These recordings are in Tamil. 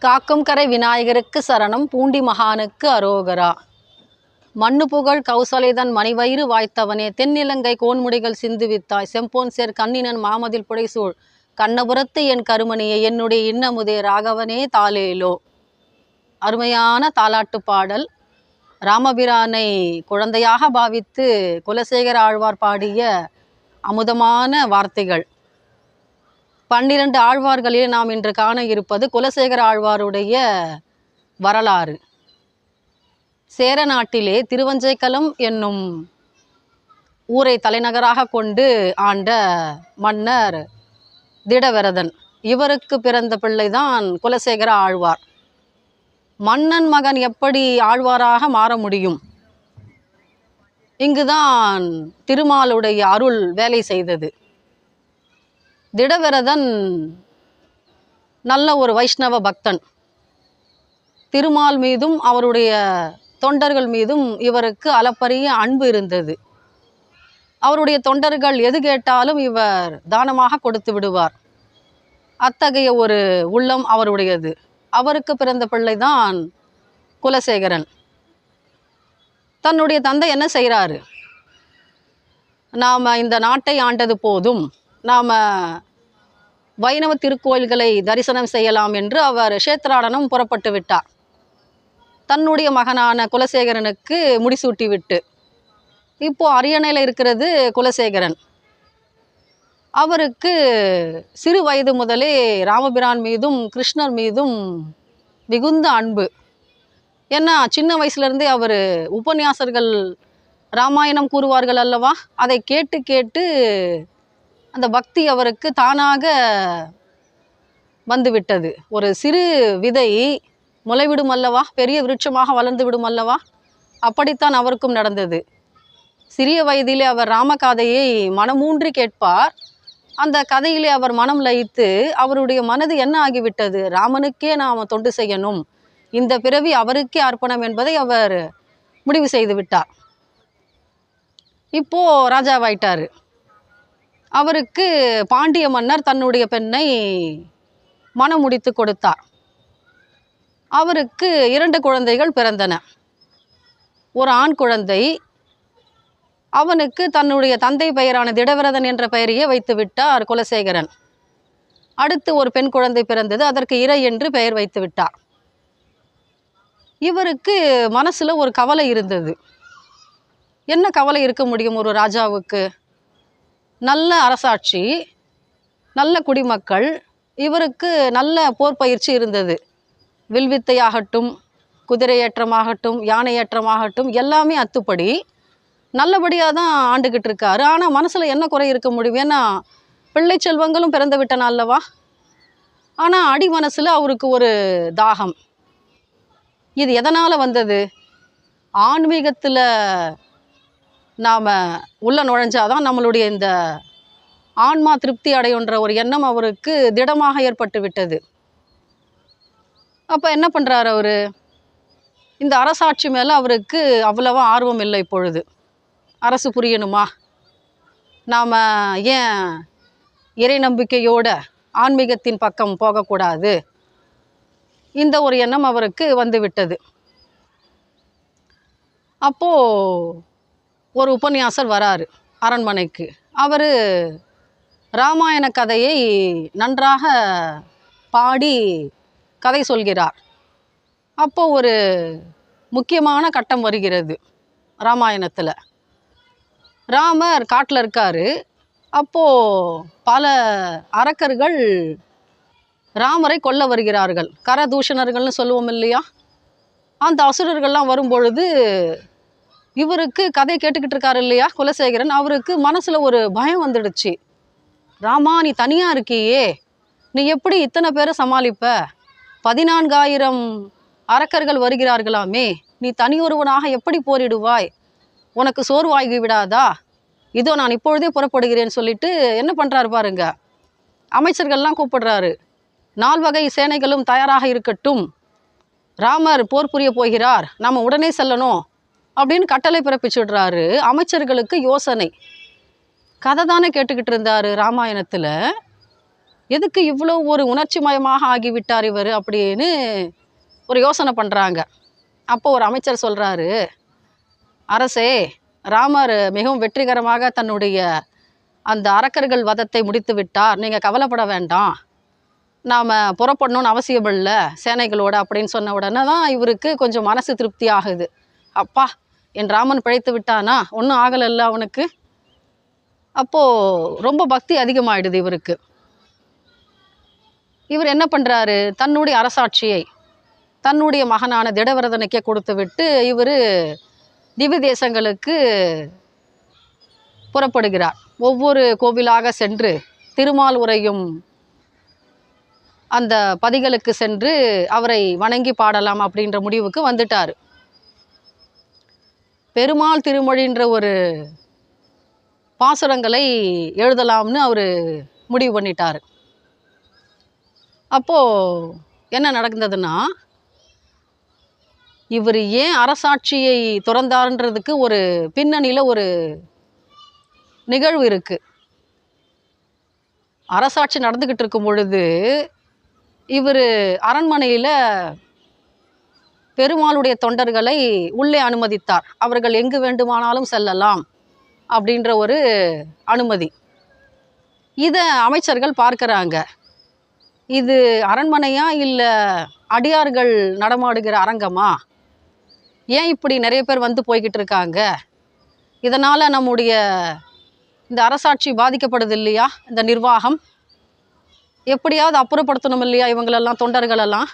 காக்கும் கரை விநாயகருக்கு சரணம், பூண்டி மகானுக்கு அரோகரா. மண்ணு புகழ் கௌசலைதன் மணிவயிறு வாய்த்தவனே, தென்னிலங்கை கோன்முடிகள் சிந்துவித்தாய், செம்போன் சேர் கண்ணினன் மாமதில் புடைசூழ் கண்ணபுரத்து என் கருமணியை, என்னுடைய இன்னமுதே ராகவனே தாலேலோ. அருமையான தாலாட்டு பாடல். ராமபிரானை குழந்தையாக பாவித்து குலசேகர ஆழ்வார் பாடிய அமுதமான வார்த்தைகள். 12 ஆழ்வார்களில் நாம் இன்று காண இருப்பது குலசேகர ஆழ்வாருடைய வரலாறு. சேர நாட்டிலே திருவஞ்சைக்கலம் என்னும் ஊரை தலைநகராக கொண்டு ஆண்ட மன்னர் திடவரதன். இவருக்கு பிறந்த பிள்ளைதான் குலசேகர ஆழ்வார். மன்னன் மகன் எப்படி ஆழ்வாராக மாற முடியும்? இங்குதான் திருமாலுடைய அருள் வேலை செய்தது. திடவரதன் நல்ல ஒரு வைஷ்ணவ பக்தன். திருமால் மீதும் அவருடைய தொண்டர்கள் மீதும் இவருக்கு அளப்பரிய அன்பு இருந்தது. அவருடைய தொண்டர்கள் எது கேட்டாலும் இவர் தானமாக கொடுத்து விடுவார். அத்தகைய ஒரு உள்ளம் அவருடையது. அவருக்கு பிறந்த பிள்ளைதான் குலசேகரன். தன்னுடைய தந்தை என்ன செய்கிறாரு? நாம் இந்த நாட்டை ஆண்டது போதும், நாம் வைணவ திருக்கோயில்களை தரிசனம் செய்யலாம் என்று அவர் க்ஷேத்ராடனம் புறப்பட்டு விட்டார். தன்னுடைய மகனான குலசேகரனுக்கு முடிசூட்டி விட்டு. இப்போ அரியணையில் இருக்கிறது குலசேகரன். அவருக்கு சிறு வயது முதலே ராமபிரான் மீதும் கிருஷ்ணர் மீதும் மிகுந்த அன்பு. ஏன்னா சின்ன வயசுலேருந்தே அவர் உபன்யாசர்கள் ராமாயணம் கூறுவார்கள் அல்லவா, அதை கேட்டு கேட்டு அந்த பக்தி அவருக்கு தானாக வந்துவிட்டது. ஒரு சிறு விதை முளைவிடும் அல்லவா, பெரிய விருட்சமாக வளர்ந்து விடும் அல்லவா, அப்படித்தான் அவருக்கும் நடந்தது. சிறிய வயதிலே அவர் ராமகாதையை மனமூன்றி கேட்பார். அந்த கதையிலே அவர் மனம் லயித்து அவருடைய மனது என்ன ஆகிவிட்டது? ராமனுக்கே நாம் தொண்டு செய்யணும், இந்த பிறவி அவருக்கே அர்ப்பணம் என்பதை அவர் முடிவு செய்து விட்டார். இப்போ ராஜாவாயிட்டார். அவருக்கு பாண்டிய மன்னர் தன்னுடைய பெண்ணை மனம் முடித்து கொடுத்தார். அவருக்கு 2 குழந்தைகள் பிறந்தன. ஒரு ஆண் குழந்தை. அவனுக்கு தன்னுடைய தந்தை பெயரான திடவரதன் என்ற பெயரையே வைத்து விட்டார் குலசேகரன். அடுத்து ஒரு பெண் குழந்தை பிறந்தது. அதற்கு இறை என்று பெயர் வைத்து விட்டார். இவருக்கு மனசில் ஒரு கவலை இருந்தது. என்ன கவலை இருக்க முடியும் ஒரு ராஜாவுக்கு? நல்ல அரசாட்சி, நல்ல குடிமக்கள், இவருக்கு நல்ல போர் பயிற்சி இருந்தது. வில்வித்தையாகட்டும், குதிரையேற்றமாகட்டும், யானையேற்றமாகட்டும், எல்லாமே அத்துப்படி நல்லபடியாக தான் ஆண்டுக்கிட்டு இருக்காரு. ஆனால் மனசில் என்ன குறை இருக்க முடியும்? ஏன்னா பிள்ளை செல்வங்களும் பிறந்து விட்டன அல்லவா. ஆனால் அடி மனசில் அவருக்கு ஒரு தாகம். இது எதனால் வந்தது? ஆன்மீகத்தில் நாம் உள்ள நுழைஞ்சாதான் நம்மளுடைய இந்த ஆன்மா திருப்தி அடையுன்ற ஒரு எண்ணம் அவருக்கு திடமாக ஏற்பட்டு விட்டது. அப்போ என்ன பண்ணுறாரு அவர்? இந்த அரசாட்சி மேலே அவருக்கு அவ்வளவா ஆர்வம் இல்லை. இப்பொழுது அரசு புரியணுமா, நாம் ஏன் இறை நம்பிக்கையோட ஆன்மீகத்தின் பக்கம் போகக்கூடாது, இந்த ஒரு எண்ணம் அவருக்கு வந்து விட்டது. அப்போது ஒரு உபன்யாசர் வராரு அரண்மனைக்கு. அவர் ராமாயண கதையை நன்றாக பாடி கதை சொல்கிறார். அப்போது ஒரு முக்கியமான கட்டம் வருகிறது ராமாயணத்தில். ராமர் காட்டில் இருக்கார். அப்போது பல அரக்கர்கள் ராமரை கொல்ல வருகிறார்கள். கரதூஷணர்கள்னு சொல்லுவோம் இல்லையா, அந்த அசுரர்கள்லாம் வரும்பொழுது இவருக்கு கதை கேட்டுக்கிட்டு இருக்காரு இல்லையா குலசேகரன், அவருக்கு மனசில் ஒரு பயம் வந்துடுச்சு. ராமா, நீ தனியாக இருக்கியே, நீ எப்படி இத்தனை பேரை சமாளிப்ப? 14,000 அரக்கர்கள் வருகிறார்களாமே, நீ தனியொருவனாக எப்படி போரிடுவாய்? உனக்கு சோர்வாகி விடாதா? இதோ நான் இப்பொழுதே புறப்படுகிறேன்னு சொல்லிட்டு என்ன பண்ணுறாரு பாருங்க, அமைச்சர்கள்லாம் கூப்பிடுறாரு. 4 வகை சேனைகளும் தயாராக இருக்கட்டும், ராமர் போர் புரிய போகிறார், நாம் உடனே செல்லணும் அப்படின்னு கட்டளை பிறப்பிச்சுடுறாரு. அமைச்சர்களுக்கு யோசனை. கதை தானே கேட்டுக்கிட்டு இருந்தார் ராமாயணத்தில். எதுக்கு இவ்வளோ ஒரு உணர்ச்சிமயமாக ஆகிவிட்டார் இவர் அப்படின்னு ஒரு யோசனை பண்ணுறாங்க. அப்போ ஒரு அமைச்சர் சொல்கிறாரு, அரசே, ராமர் மிகவும் வெற்றிகரமாக தன்னுடைய அந்த அரக்கர்கள் வதத்தை முடித்து விட்டார், நீங்கள் கவலைப்பட வேண்டாம், நாம் புறப்படணும்னு அவசியம் இல்லை சேனைகளோடு அப்படின்னு சொன்ன உடனே தான் இவருக்கு கொஞ்சம் மனசு திருப்தி ஆகுது. அப்பா, என் ராமன் பிழைத்து விட்டானா, ஒன்றும் ஆகலைல்ல அவனுக்கு. அப்போது ரொம்ப பக்தி அதிகமாகிடுது இவருக்கு. இவர் என்ன பண்ணுறாரு, தன்னுடைய அரசாட்சியை தன்னுடைய மகனான திடவிரதனுக்கே கொடுத்து விட்டு இவர் திவ்ய தேசங்களுக்கு புறப்படுகிறார். ஒவ்வொரு கோவிலாக சென்று திருமால் உரையும் அந்த பதிகளுக்கு சென்று அவரை வணங்கி பாடலாம் அப்படின்ற முடிவுக்கு வந்துட்டார். பெருமாள் திருமொழின்ற ஒரு பாசுரங்களை எழுதலாம்னு அவர் முடிவு பண்ணிட்டார். அப்போது என்ன நடந்ததுன்னா, இவர் ஏன் அரசாட்சியை துறந்தார்ன்றதுக்கு ஒரு பின்னணியில் ஒரு நிகழ்வு இருக்குது. அரசாட்சி நடந்துக்கிட்டு இருக்கும் பொழுது இவர் அரண்மனையில் பெருமாளுடைய தொண்டர்களை உள்ளே அனுமதித்தார். அவர்கள் எங்கு வேண்டுமானாலும் செல்லலாம் அப்படின்ற ஒரு அனுமதி. இதை அமைச்சர்கள் பார்க்குறாங்க. இது அரண்மனையா இல்லை அடியார்கள் நடமாடுகிற அரங்கமா, ஏன் இப்படி நிறைய பேர் வந்து போய்கிட்டு இருக்காங்க, இதனால் நம்முடைய இந்த அரசாட்சி பாதிக்கப்படுது இல்லையா, இந்த நிர்வாகம் எப்படியாவது அப்புறப்படுத்தணும் இல்லையா இவங்களெல்லாம், தொண்டர்களெல்லாம்.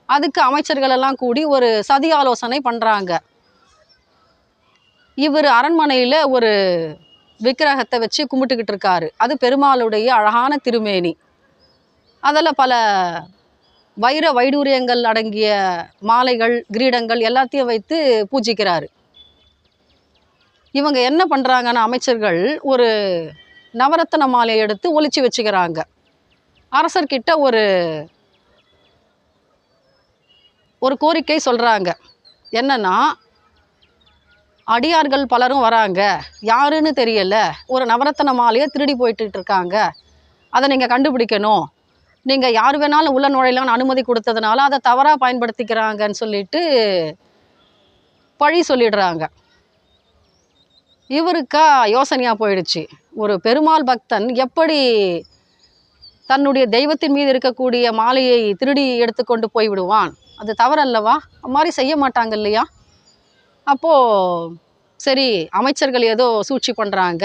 அதுக்கு அமைச்சர்களெல்லாம் கூடி ஒரு சதி ஆலோசனை பண்ணுறாங்க. இவர் அரண்மனையில் ஒரு விக்கிரகத்தை வச்சு கும்பிட்டுக்கிட்டு இருக்காரு. அது பெருமாளுடைய அழகான திருமேனி. அதில் பல வைர வைடூரியங்கள் அடங்கிய மாலைகள், கிரீடங்கள் எல்லாத்தையும் வைத்து பூஜிக்கிறாரு. இவங்க என்ன பண்ணுறாங்கன்னா, அமைச்சர்கள் ஒரு நவரத்ன மாலையை எடுத்து ஒளிச்சு வச்சுக்கிறாங்க. அரசர்கிட்ட ஒரு கோரிக்கை சொல்கிறாங்க. என்னன்னா, அடியார்கள் பலரும் வராங்க, யாருன்னு தெரியல, ஒரு நவரத்ன மாலையை திருடி போயிட்டு இருக்காங்க, அதை நீங்கள் கண்டுபிடிக்கணும், நீங்கள் யார் வேணாலும் உள்ள நுழையலான்னு அனுமதி கொடுத்ததுனால அதை தவறாக பயன்படுத்திக்கிறாங்கன்னு சொல்லிட்டு பழி சொல்லிடுறாங்க. இவருக்கா யோசனையாக போயிடுச்சு, ஒரு பெருமாள் பக்தன் எப்படி தன்னுடைய தெய்வத்தின் மீது இருக்கக்கூடிய மாலையை திருடி எடுத்துக்கொண்டு போய்விடுவான், அது தவறல்லவா, அது மாதிரி செய்ய மாட்டாங்க இல்லையா. அப்போது சரி, அமைச்சர்கள் ஏதோ சூழ்ச்சி பண்ணுறாங்க,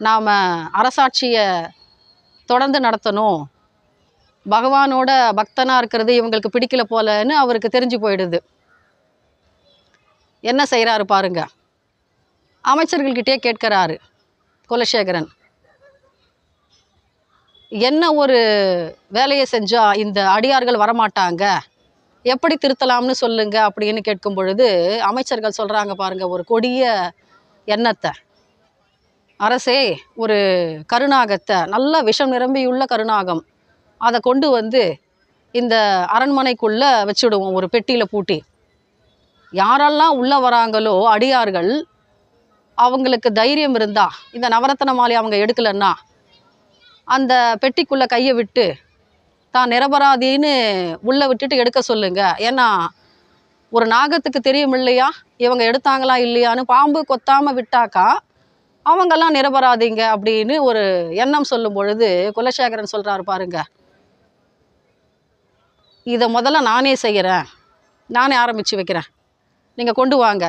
நாம் அரசாட்சியை தொடர்ந்து நடத்தணும், பகவானோட பக்தனாக இருக்கிறது இவங்களுக்கு பிடிக்கல போலன்னு அவருக்கு தெரிஞ்சு போயிடுது. என்ன செய்கிறாரு பாருங்க, அமைச்சர்கள்கிட்டே கேட்கிறாரு குலசேகரன், என்ன ஒரு வேலையை செஞ்சால் இந்த அடியார்கள் வரமாட்டாங்க, எப்படி திருத்தலாம்னு சொல்லுங்க அப்படின்னு கேட்கும் பொழுது அமைச்சர்கள் சொல்கிறாங்க பாருங்க ஒரு கொடிய எண்ணத்தை. அரசே, ஒரு கருநாகத்தை, நல்ல விஷம் நிரம்பியுள்ள கருநாகம், அதை கொண்டு வந்து இந்த அரண்மனைக்குள்ளே வச்சுடுவோம், ஒரு பெட்டியில் பூட்டி. யாரெல்லாம் உள்ளே வராங்களோ அடியார்கள், அவங்களுக்கு தைரியம் இருந்தா, இந்த நவரத்ன மாலை அவங்க எடுக்கலைன்னா அந்த பெட்டிக்குள்ளே கையை விட்டு தான் நிரபராதின்னு உள்ளே விட்டுட்டு எடுக்க சொல்லுங்க. ஏன்னா ஒரு நாகத்துக்கு தெரியும் இல்லையா இவங்க எடுத்தாங்களா இல்லையான்னு, பாம்பு கொத்தாமல் விட்டாக்கா அவங்கெல்லாம் நிரபராதிங்க அப்படின்னு ஒரு எண்ணம் சொல்லும் பொழுது குலசேகரன் சொல்கிறாரு பாருங்க, இதை முதல்ல நானே செய்கிறேன், நானே ஆரம்பித்து வைக்கிறேன், நீங்கள் கொண்டு வாங்க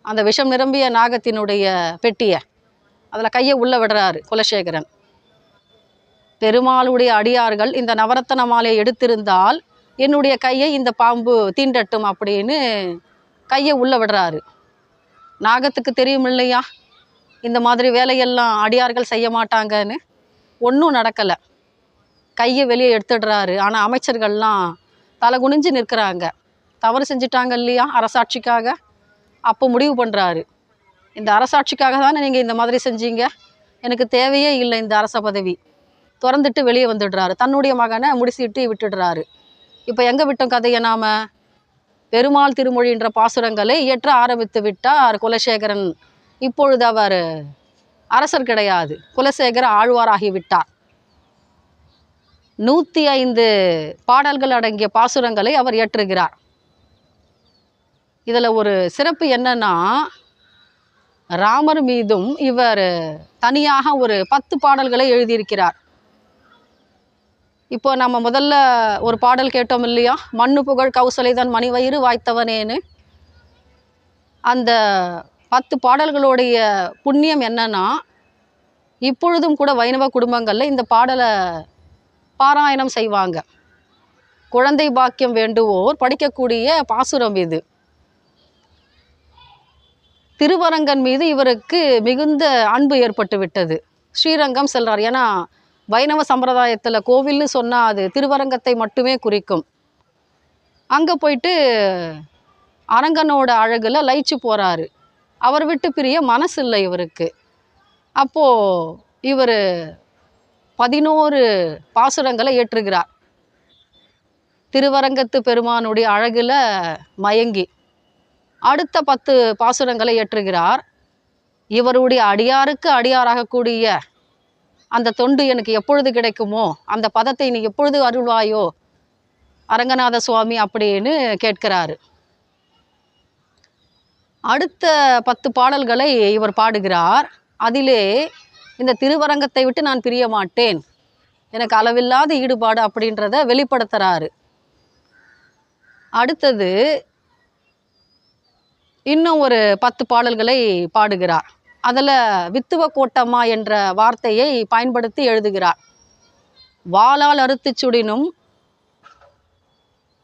அந்த விஷம் நிரம்பிய நாகத்தினுடைய பெட்டியை. அதில் கையை உள்ளே விடுறாரு குலசேகரன். பெருமாளுடைய அடியார்கள் இந்த நவரத்ன மாலையை எடுத்திருந்தால் என்னுடைய கையை இந்த பாம்பு தீண்டட்டும் அப்படின்னு கையை உள்ளே விடுறாரு. நாகத்துக்கு தெரியும் இல்லையா இந்த மாதிரி வேலையெல்லாம் அடியார்கள் செய்ய மாட்டாங்கன்னு. ஒன்றும் நடக்கலை, கையை வெளியே எடுத்துடுறாரு. ஆனால் அமைச்சர்கள்லாம் தலை குனிஞ்சு நிற்கிறாங்க, தவறு செஞ்சிட்டாங்க இல்லையா அரசாட்சிக்காக. அப்போ முடிவு பண்ணுறாரு, இந்த அரசாட்சிக்காக தானே நீங்கள் இந்த மாதிரி செஞ்சீங்க, எனக்கு தேவையே இல்லை இந்த அரச பதவி, திறந்துட்டு வெளியே வந்துடுறாரு. தன்னுடைய மகனை முடிச்சிட்டு விட்டுடுறாரு. இப்போ எங்கே விட்டோம் கதையை நாம், பெருமாள் திருமொழின்ற பாசுரங்களை இயற்ற ஆரம்பித்து விட்டார் குலசேகரன். இப்பொழுது அவர் அரசர் கிடையாது, குலசேகர ஆழ்வாராகி விட்டார். 105 பாடல்கள் அடங்கிய பாசுரங்களை அவர் இயற்றுகிறார். இதில் ஒரு சிறப்பு என்னன்னா, ராமர் மீதும் இவர் தனியாக ஒரு 10 பாடல்களை எழுதியிருக்கிறார். இப்போ நம்ம முதல்ல ஒரு பாடல் கேட்டோம் இல்லையா, மண்ணு புகழ் கௌசலைதான் மணிவயிறு வாய்த்தவனேன்னு. அந்த 10 பாடல்களுடைய புண்ணியம் என்னன்னா, இப்பொழுதும் கூட வைணவ குடும்பங்களில் இந்த பாடலை பாராயணம் செய்வாங்க. குழந்தை பாக்கியம் வேண்டுவோர் படிக்கக்கூடிய பாசுரம் இது. திருவரங்கன் மீது இவருக்கு மிகுந்த அன்பு ஏற்பட்டு விட்டது. ஸ்ரீரங்கம் செல்றார். ஏன்னா வைணவ சம்பிரதாயத்தில் கோவில்னு சொன்னால் அது திருவரங்கத்தை மட்டுமே குறிக்கும். அங்கே போயிட்டு அரங்கனோட அழகில் லயிச்சு போகிறாரு. அவர் விட்டு பிரிய மனசு இல்லை இவருக்கு. அப்போது இவர் 11 பாசுரங்களை இயற்றுகிறார். திருவரங்கத்து பெருமானுடைய அழகில் மயங்கி அடுத்த 10 பாசுரங்களை இயற்றுகிறார். இவருடைய அடியாருக்கு அடியாராகக்கூடிய அந்த தொண்டு எனக்கு எப்பொழுது கிடைக்குமோ, அந்த பதத்தை நீ எப்பொழுது அருள்வாயோ அரங்கநாத சுவாமி அப்படின்னு கேட்கிறாரு. அடுத்த 10 பாடல்களை இவர் பாடுகிறார். அதிலே இந்த திருவரங்கத்தை விட்டு நான் பிரிய மாட்டேன், எனக்கு அளவில்லாத ஈடுபாடு அப்படின்றத வெளிப்படுத்துகிறாரு. அடுத்தது இன்னும் ஒரு 10 பாடல்களை பாடுகிறார். அதில் வித்துவ கோட்டம்மா என்ற வார்த்தையை பயன்படுத்தி எழுதுகிறார். வாளால் அறுத்து சுடினும்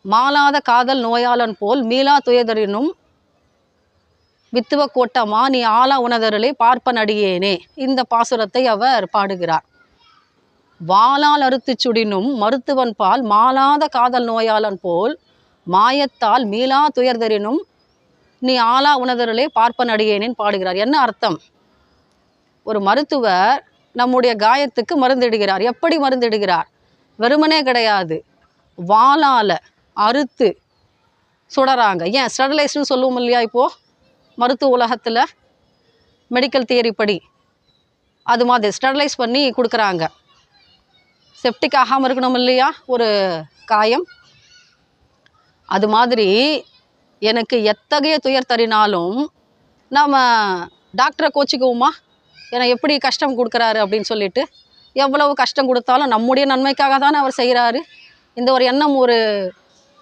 மாளாத காதல் நோயாளன் போல் மீளா துயதரினும் வித்துவ கோட்டம்மா நீ ஆளா உணதருளை பார்ப்பன் அடியேனே. இந்த பாசுரத்தை அவர் பாடுகிறார். வாளால் அறுத்து சுடினும் மருத்துவன் பால் மாளாத காதல் நோயாளன் போல் மாயத்தால் மீளா துயர்தரினும் நீ ஆளா உணதருளே பார்ப்பன் அடியேனேன்னு பாடுகிறார். என்ன அர்த்தம்? ஒரு மருத்துவர் நம்முடைய காயத்துக்கு மருந்திடுகிறார். எப்படி மருந்திடுகிறார்? வெறுமனே கிடையாது, வாளால் அறுத்து சுடறாங்க. ஏன் ஸ்டெர்லைஸ்ன்னு சொல்லுவோம் இல்லையா, இப்போது மருத்துவ உலகத்தில் மெடிக்கல் தியரி படி அது மாதிரி ஸ்டெர்லைஸ் பண்ணி கொடுக்குறாங்க. செப்டிக் ஆகாமல் இருக்கணும் இல்லையா ஒரு காயம். அது மாதிரி எனக்கு எத்தகைய துயர் தரினாலும் நாம் டாக்டரை கோச்சிக்குவோமா, ஏன்னா எப்படி கஷ்டம் கொடுக்குறாரு அப்படின்னு சொல்லிட்டு. எவ்வளவு கஷ்டம் கொடுத்தாலும் நம்முடைய நன்மைக்காக தானே அவர் செய்கிறாரு. இந்த ஒரு எண்ணம் ஒரு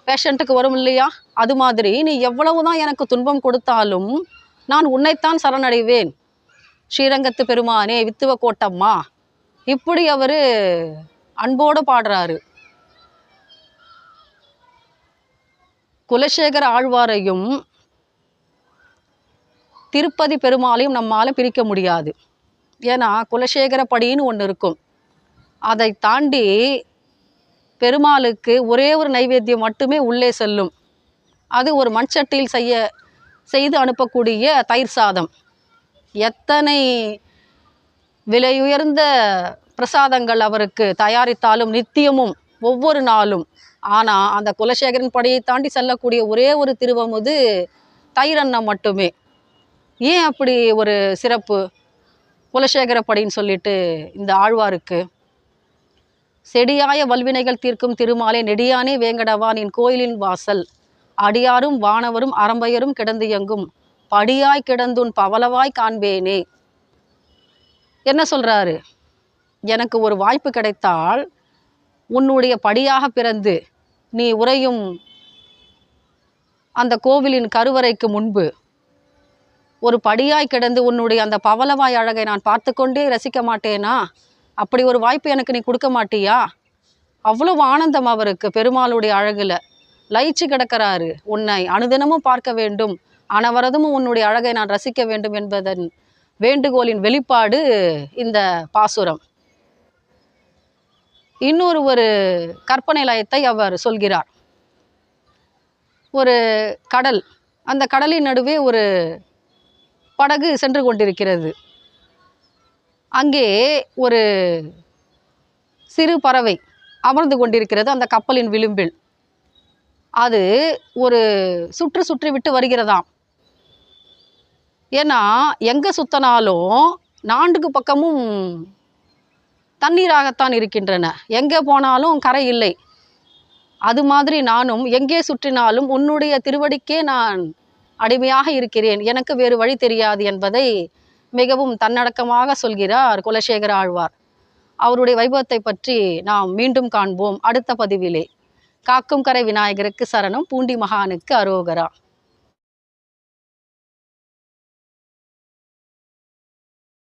பேஷண்ட்டுக்கு வரும் இல்லையா. அது மாதிரி நீ எவ்வளவு தான் எனக்கு துன்பம் கொடுத்தாலும் நான் உன்னைத்தான் சரணடைவேன் ஸ்ரீரங்கத்து பெருமானே வித்துவ கோட்டம்மா, இப்படி அவர் அன்போடு பாடுறாரு. குலசேகர ஆழ்வாரையும் திருப்பதி பெருமாளையும் நம்மால் பிரிக்க முடியாது. ஏன்னா குலசேகர படின்னு ஒன்று இருக்கும். அதை தாண்டி பெருமாளுக்கு ஒரே ஒரு நைவேத்தியம் மட்டுமே உள்ளே செல்லும். அது ஒரு மண்சட்டியில் செய்து அனுப்பக்கூடிய தயிர் சாதம். எத்தனை விலையுயர்ந்த பிரசாதங்கள் அவருக்கு தயாரித்தாலும் நித்தியமும் ஒவ்வொரு நாளும், ஆனால் அந்த குலசேகரன் படியை தாண்டி செல்லக்கூடிய ஒரே ஒரு திருவமுது தயிர் அன்னம் மட்டுமே. ஏன் அப்படி ஒரு சிறப்பு குலசேகர படின்னு சொல்லிட்டு இந்த ஆழ்வாருக்கு? செடியாய வல்வினைகள் தீர்க்கும் திருமாலே நெடியானே வேங்கடவா நின் கோயிலின் வாசல் அடியாரும் வானவரும் அரம்பையரும் கிடந்து எங்கும் படியாய் கிடந்துன் பவளவாய் காண்பேனே. என்ன சொல்றாரு? எனக்கு ஒரு வாய்ப்பு கிடைத்தால் உன்னுடைய படியாக பிறந்து நீ உறையும் அந்த கோவிலின் கருவறைக்கு முன்பு ஒரு படியாய் கிடந்து உன்னுடைய அந்த பவளவாய் அழகை நான் பார்த்து கொண்டே ரசிக்க மாட்டேனா? அப்படி ஒரு வாய்ப்பு எனக்கு நீ கொடுக்க மாட்டியா? அவ்வளவு ஆனந்தம் அவருக்கு பெருமாளுடைய அழகுல லயிச்சு கிடக்கிறாரு. உன்னை அனுதினமும் பார்க்க வேண்டும், அனவரதமும் உன்னுடைய அழகை நான் ரசிக்க வேண்டும் என்பதன் வேண்டுகோளின் வெளிப்பாடு இந்த பாசுரம். இன்னொரு கற்பனை லயத்தை அவர் சொல்கிறார். ஒரு கடல், அந்த கடலின் நடுவே ஒரு படகு சென்று கொண்டிருக்கிறது. அங்கே ஒரு சிறு பறவை அமர்ந்து கொண்டிருக்கிறது அந்த கப்பலின் விளிம்பில். அது ஒரு சுற்றி விட்டு வருகிறதாம். ஏன்னா எங்கே சுத்தினாலும் 4 பக்கமும் தண்ணீராகத்தான் இருக்கின்றன. எங்கே போனாலும் கரை இல்லை. அது மாதிரி நானும் எங்கே சுற்றினாலும் உன்னுடைய திருவடிக்கே நான் அடிமையாக இருக்கிறேன், எனக்கு வேறு வழி தெரியாது என்பதை மிகவும் தன்னடக்கமாக சொல்கிறார் குலசேகர ஆழ்வார். அவருடைய வைபவத்தை பற்றி நாம் மீண்டும் காண்போம் அடுத்த பதிவிலே. காக்கும் கரை விநாயகருக்கு சரணம், பூண்டி மகானுக்கு அரோகரா.